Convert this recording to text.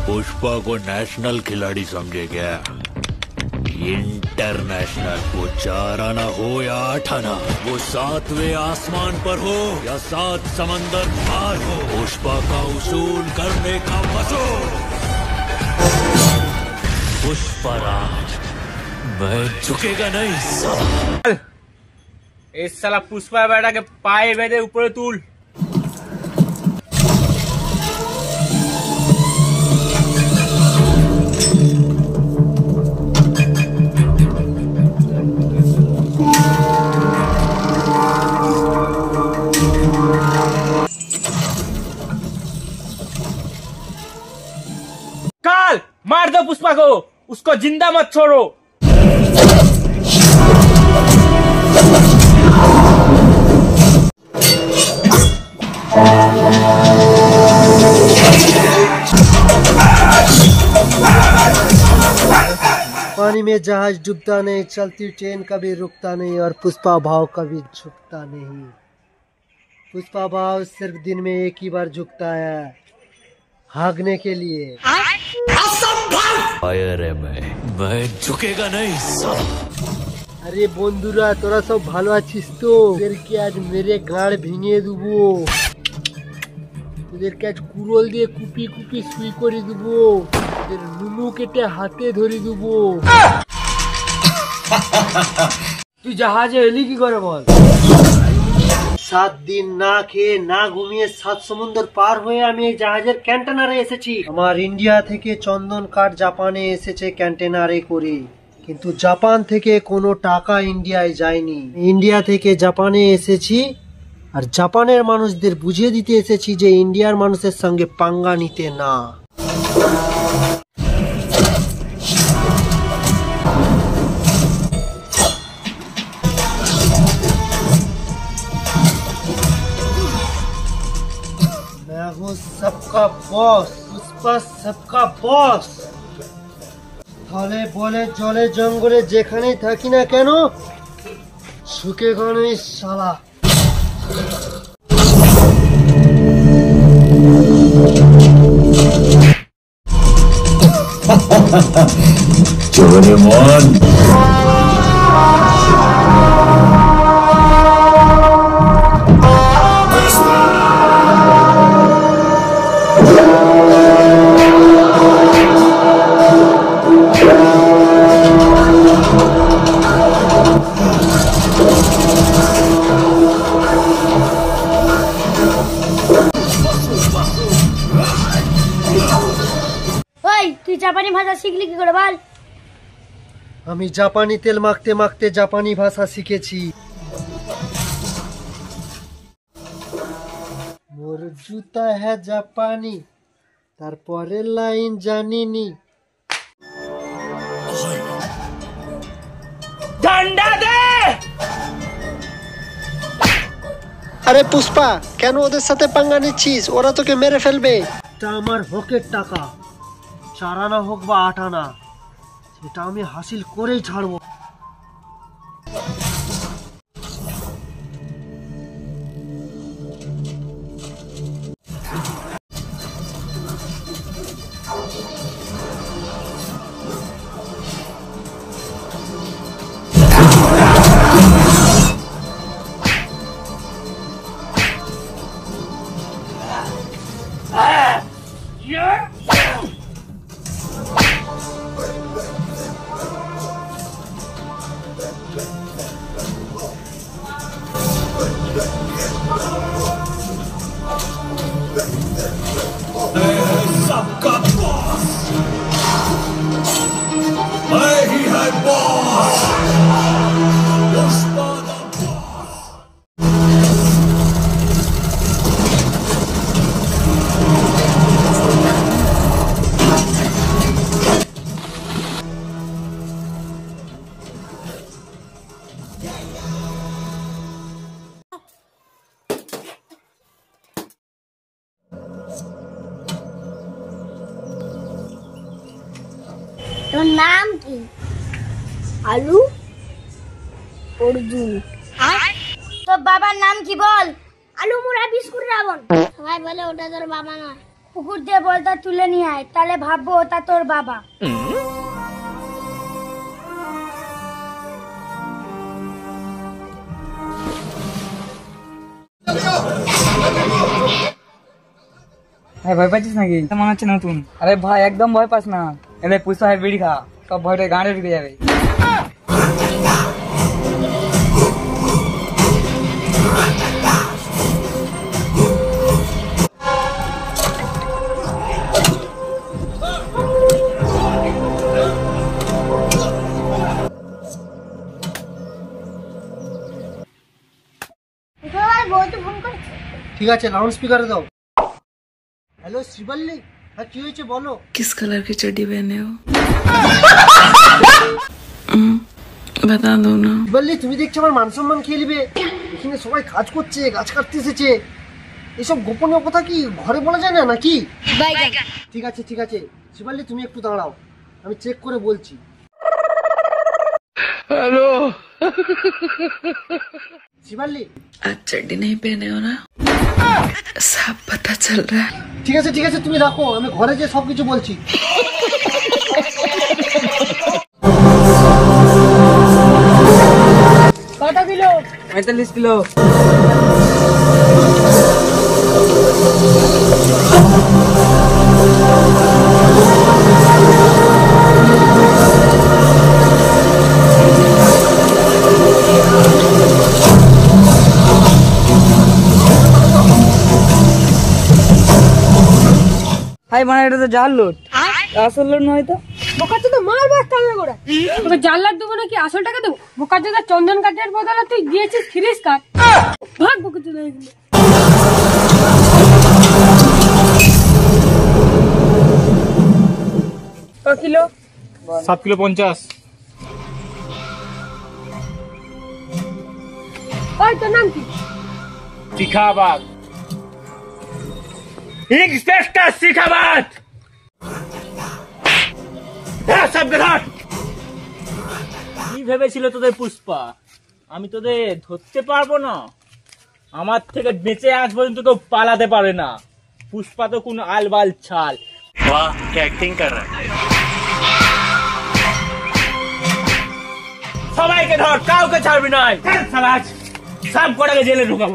पुष्पा को नेशनल खिलाड़ी समझे क्या? इंटरनेशनल। वो 4 आना हो या 8 आना, वो 7वें आसमान पर हो या 7 समंदर पार हो, पुष्पा का उसूल करने का वसूल। पुष्पराज, मैं झुकेगा नहीं साला। इस साला पुष्पा बेटा के पाए बेदे ऊपर तूल। काल मार दो पुष्पा को, उसको जिंदा मत छोड़ो। पानी में जहाज डूबता नहीं, चलती ट्रेन कभी रुकता नहीं और पुष्पा भाव कभी झुकता नहीं। पुष्पा भाव सिर्फ दिन में एक ही बार झुकता है, भागने के लिए। फायर है मैं झुकेगा नहीं साला। अरे बंधुरा, তোরা সব ভালো আছিস তো? তোদেরকে আজ মেরে গাড় ভেঙে দেবো, তোদেরকে আজ কুড়োল দিয়ে কুপি কুপি সুই করে দেবো, তোদের নুনু কেটে হাতে ধরে দেবো। তুই জাহাজে এলি কি করে বল? 7 দিন না খেয়ে না ঘুমিয়ে 7 সমুদ্র পার হয়ে আমি এই জাহাজের কন্টেনারে এসেছি। আমার ইন্ডিয়া থেকে চন্দন কাঠ জাপানে এসেছে কন্টেনারে করে, কিন্তু জাপান থেকে কোনো টাকা ইন্ডিয়ায় যায়নি। ইন্ডিয়া থেকে জাপানে এসেছি আর জাপানের মানুষদের বুঝিয়ে দিতে এসেছি যে ইন্ডিয়ার মানুষের সঙ্গে পাঙ্গা নিতে না। मैं हूँ सबका बॉस, पुष्पा सबका बॉस। थले बोले जले जंगले जेखाने থাকি না কেন ঝুঁকেগা नहीं साला। डोरेमोन, তুই জাপানি ভাষা শিখলি কি করে বল? আমি জাপানি তেল মাখতে মাখতে জাপানি ভাষা শিখেছি। মোর জুতা হ্যাঁ জাপানি, তারপরে লাইন জানিনি। ঠান্ডা দে। আরে পুষ্পা, কেন ওদের সাথে পাঙ্গা নিচ্ছিস? ওরা তোকে মেরে ফেলবে। এটা আমার হকের টাকা, 4 আনা হোক বা 8 আনা, সেটা আমি হাসিল করেই ছাড়বো। सबका बॉस, मैं ही है बॉस। Pushpa the boss. তোর নাম কি? আলু, অর্জুন। তোর বাবার নাম কি বল? আলু মুড়া বিস্কুট রাবণ। সবাই বলে ওটা তোর বাবা নয়, পুকুর দিয়ে বলটা তুলে নিয়ে আয়, তাহলে ভাববো ওটা তোর বাবা। ভাই ভয় পাচ্ছিস নাকি? মনে হচ্ছে নতুন। আরে ভাই একদম ভয় পাস না, এদের পুষ্পা ভাই বিড়ি খা, সব ভয়টা গাঁড়ে ঢুকে যাবে। বউকে ফোন করছে। ঠিক আছে, লাউড স্পিকারে দাও। হ্যালো শ্রীবল্লী, হ্যাঁ কি হয়েছে বলো। किस कलर की चड्डी पहने हो? बता दो ना। শ্রীবল্লী, তুমি দেখছো আমার মান সম্মান খেয়ে নিবে। এখানে সবাই কাজ করছে, গাছ কাটতে এসেছে। এসব গোপনীয় কথা কি ঘরে বলা যায় না নাকি? ঠিক আছে ঠিক আছে শ্রীবল্লী, তুমি একটু দাঁড়াও, আমি চেক করে বলছি। হ্যালো শিবাল্লি, आज चड्डी नहीं पहने हो ना, सब पता चल रहा है। ঠিক আছে তুমি রাখো, আমি ঘরে যে সবকিছু বলছি। কত কিলো? 45 কিলো। ভাই মানে এটা তো জাল লোড, আসল লোড নয় তো। বোকা তো মারবো একটা আমি করে। তোকে জাল লাট দেবো নাকি আসল টাকা দেবো? বোকা চোদা চন্দন কাঠের বদলে তুই দিয়েছিস খিরিস কাঠ। ভাগ বোকা চোদা এগুলো। ক কিলো? 7 কিলো 50। ওই তোর নাম কি? শিখাবাদ, ইন্সপেক্টর শিখাবাদ। কি ভেবেছিল তোদের পুষ্পা আমি তোদের ধরতে পারবো না? আমার থেকে বেঁচে আজ পর্যন্ত কেউ পালাতে পারে না। পুষ্পা তো কোন আলবাল ছাল। वाह क्या एक्टिंग कर रहा है। সবাইকে ধর, কাউকে ছাড়বি নয়। সব কটাকে জেলে ঢুকাবো।